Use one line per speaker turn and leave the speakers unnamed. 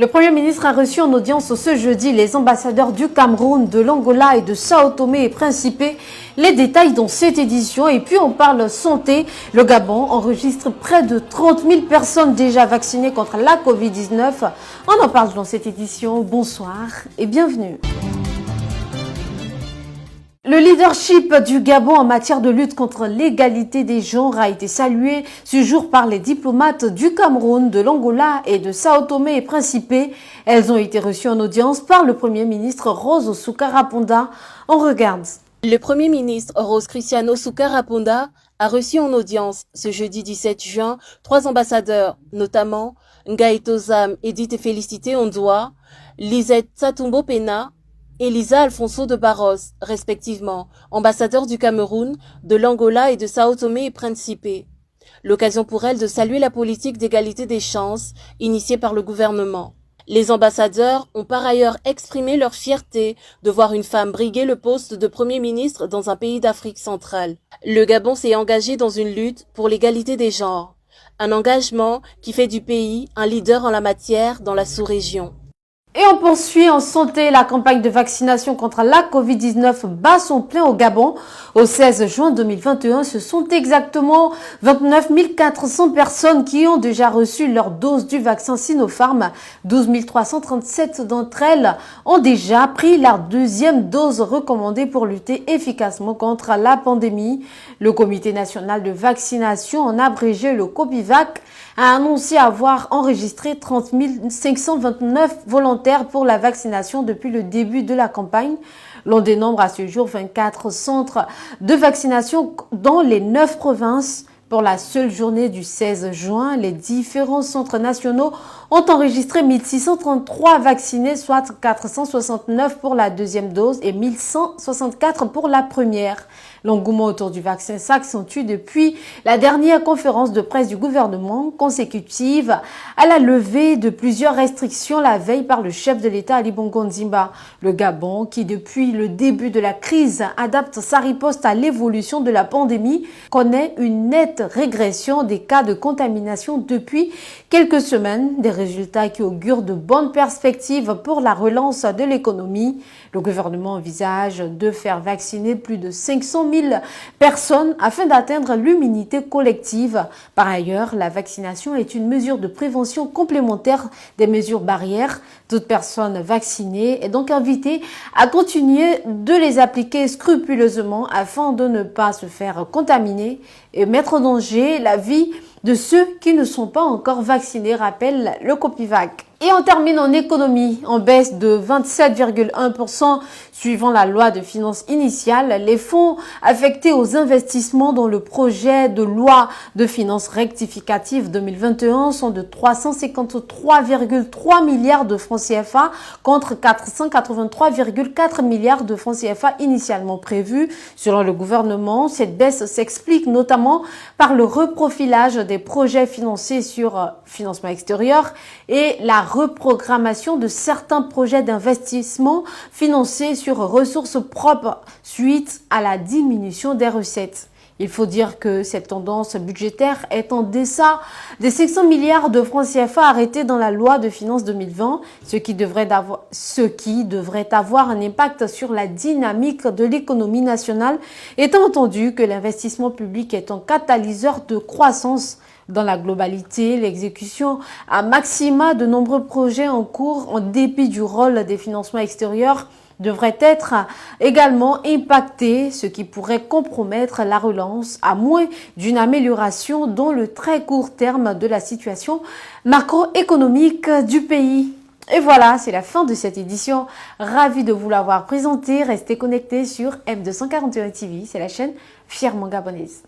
Le Premier ministre a reçu en audience ce jeudi les ambassadeurs du Cameroun, de l'Angola et de Sao Tomé et Principe. Les détails dans cette édition. Et puis on parle santé. Le Gabon enregistre près de 30 000 personnes déjà vaccinées contre la Covid-19. On en parle dans cette édition. Bonsoir et bienvenue. Le leadership du Gabon en matière de lutte contre l'égalité des genres a été salué ce jour par les diplomates du Cameroun, de l'Angola et de Sao Tomé et Principe. Elles ont été reçues en audience par le Premier ministre Rose Soukaraponda. On regarde.
Le Premier ministre Rose Cristiano Soukaraponda a reçu en audience ce jeudi 17 juin 3 ambassadeurs, notamment Ngaïto Zam Edith et Félicité Ondoa, Lisette Satumbo Pena, Elisa Alfonso de Barros, respectivement, ambassadeurs du Cameroun, de l'Angola et de Sao Tomé et Principe. L'occasion pour elle de saluer la politique d'égalité des chances initiée par le gouvernement. Les ambassadeurs ont par ailleurs exprimé leur fierté de voir une femme briguer le poste de Premier ministre dans un pays d'Afrique centrale. Le Gabon s'est engagé dans une lutte pour l'égalité des genres, un engagement qui fait du pays un leader en la matière dans la sous-région.
Et on poursuit en santé. La campagne de vaccination contre la Covid-19 bat son plein au Gabon. Au 16 juin 2021, ce sont exactement 29 400 personnes qui ont déjà reçu leur dose du vaccin Sinopharm. 12 337 d'entre elles ont déjà pris leur deuxième dose recommandée pour lutter efficacement contre la pandémie. Le Comité national de vaccination, en abrégé le COPIVAC, a annoncé avoir enregistré 30 529 volontaires pour la vaccination depuis le début de la campagne. L'on dénombre à ce jour 24 centres de vaccination dans les 9 provinces. Pour la seule journée du 16 juin, les différents centres nationaux ont enregistré 1633 vaccinés, soit 469 pour la deuxième dose et 1164 pour la première. L'engouement autour du vaccin s'accentue depuis la dernière conférence de presse du gouvernement consécutive à la levée de plusieurs restrictions la veille par le chef de l'État Ali Bongo Ondimba. Le Gabon, qui depuis le début de la crise adapte sa riposte à l'évolution de la pandémie, connaît une nette régression des cas de contamination depuis quelques semaines, des résultats qui augurent de bonnes perspectives pour la relance de l'économie. Le gouvernement envisage de faire vacciner plus de 500 000 personnes afin d'atteindre l'immunité collective. Par ailleurs, la vaccination est une mesure de prévention complémentaire des mesures barrières. Toute personne vaccinée est donc invitée à continuer de les appliquer scrupuleusement afin de ne pas se faire contaminer et mettre en danger la vie de ceux qui ne sont pas encore vaccinés, rappelle le COPIVAC. Et on termine en économie, en baisse de 27,1% suivant la loi de finances initiale. Les fonds affectés aux investissements dans le projet de loi de finances rectificative 2021 sont de 353,3 milliards de francs CFA contre 483,4 milliards de francs CFA initialement prévus. Selon le gouvernement, cette baisse s'explique notamment par le reprofilage des projets financés sur financement extérieur et la reprogrammation de certains projets d'investissement financés sur ressources propres suite à la diminution des recettes. Il faut dire que cette tendance budgétaire est en deçà des 500 milliards de francs CFA arrêtés dans la loi de finances 2020, ce qui devrait avoir un impact sur la dynamique de l'économie nationale, étant entendu que l'investissement public est un catalyseur de croissance. Dans la globalité, l'exécution à maxima de nombreux projets en cours, en dépit du rôle des financements extérieurs, devrait être également impactée, ce qui pourrait compromettre la relance à moins d'une amélioration dans le très court terme de la situation macroéconomique du pays. Et voilà, c'est la fin de cette édition. Ravi de vous l'avoir présenté. Restez connectés sur M241 TV, c'est la chaîne fièrement gabonaise.